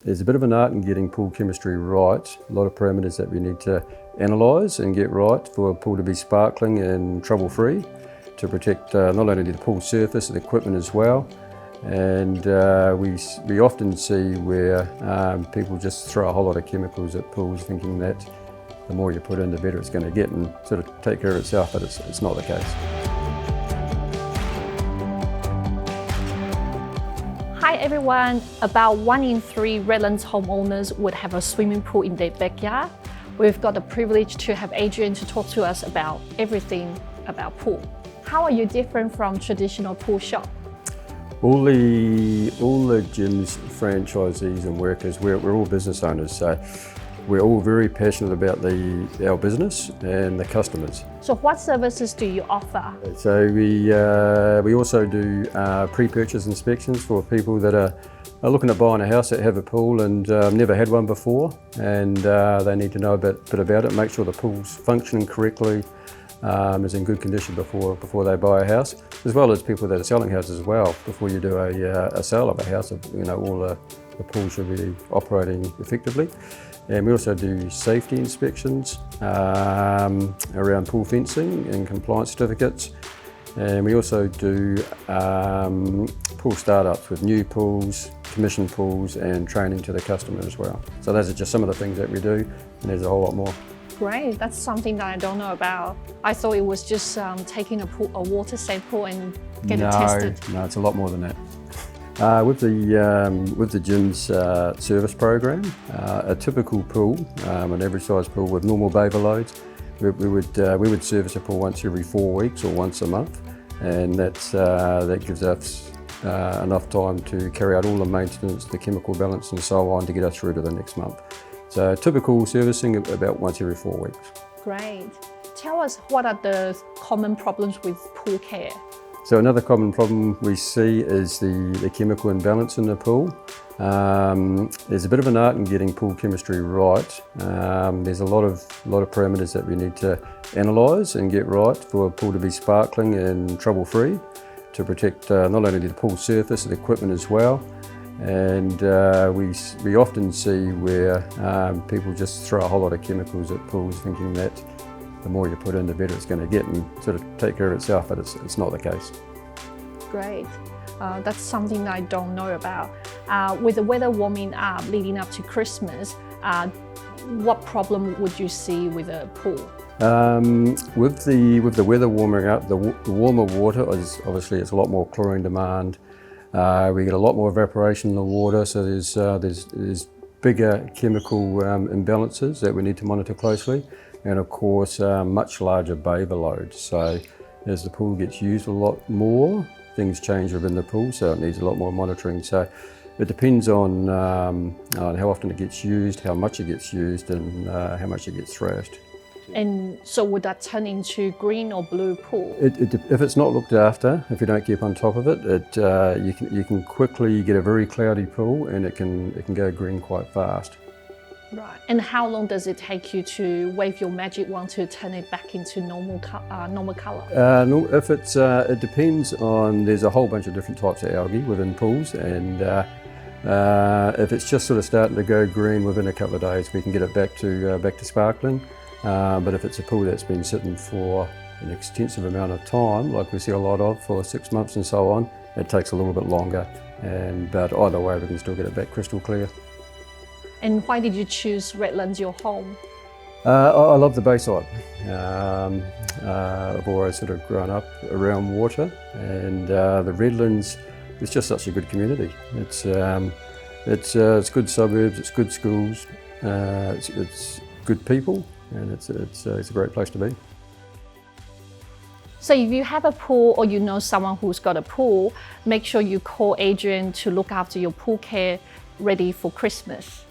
There's a bit of an art in getting pool chemistry right. A lot of parameters that we need to analyse and get right for a pool to be sparkling and trouble-free, to protect not only the pool surface, the equipment as well. And we often see where people just throw a whole lot of chemicals at pools, thinking that the more you put in, the better it's going to get, and sort of take care of itself, but it's not the case. Hi everyone, about 1 in 3 Redlands homeowners would have a swimming pool in their backyard. We've got the privilege to have Adrian to talk to us about everything about pool. How are you different from traditional pool shop? All the gyms, franchisees and workers, we're all business owners, so we're all very passionate about our business and the customers. So what services do you offer? So we also do pre-purchase inspections for people that are looking at buying a house that have a pool and never had one before, and they need to know a bit about it, make sure the pool's functioning correctly, is in good condition before they buy a house, as well as people that are selling houses as well. Before you do a sale of a house, all the pool should be operating effectively. And we also do safety inspections around pool fencing and compliance certificates. And we also do pool startups with new pools, commissioned pools, and training to the customer as well. So those are just some of the things that we do, and there's a whole lot more. Great, that's something that I don't know about. I thought it was just taking a water sample and get it tested. No, it's a lot more than that. With the gym's service program, a typical pool, an average size pool with normal bather loads, we would service a pool once every 4 weeks or once a month, and that gives us enough time to carry out all the maintenance, the chemical balance and so on, to get us through to the next month. So typical servicing about once every 4 weeks. Great. Tell us, what are the common problems with pool care? So another common problem we see is the chemical imbalance in the pool. There's a bit of an art in getting pool chemistry right. There's a lot of parameters that we need to analyse and get right for a pool to be sparkling and trouble-free, to protect not only the pool surface, the equipment as well. And we often see where people just throw a whole lot of chemicals at pools, thinking that the more you put in, the better it's going to get, and sort of take care of itself, but it's not the case. Great. That's something I don't know about. With the weather warming up leading up to Christmas, what problem would you see with a pool? With the weather warming up, the warmer water is obviously, it's a lot more chlorine demand. We get a lot more evaporation in the water, so there's bigger chemical imbalances that we need to monitor closely, and of course much larger bather loads. So as the pool gets used a lot more, things change within the pool, so it needs a lot more monitoring. So it depends on how often it gets used, how much it gets used, and how much it gets thrashed. And so would that turn into green or blue pool? If it's not looked after, if you don't keep on top of it, you can quickly get a very cloudy pool, and it can go green quite fast. Right. And how long does it take you to wave your magic wand to turn it back into normal colour? It depends on, there's a whole bunch of different types of algae within pools, and if it's just sort of starting to go green within a couple of days, we can get it back to sparkling. But if it's a pool that's been sitting for an extensive amount of time, like we see a lot of, for 6 months and so on, it takes a little bit longer. But either way, we can still get it back crystal clear. And why did you choose Redlands your home? I love the Bayside. I've always sort of grown up around water, and the Redlands is just such a good community. It's good suburbs, it's good schools, it's good people, and it's a great place to be. So if you have a pool, or you know someone who's got a pool, make sure you call Adrian to look after your pool care ready for Christmas.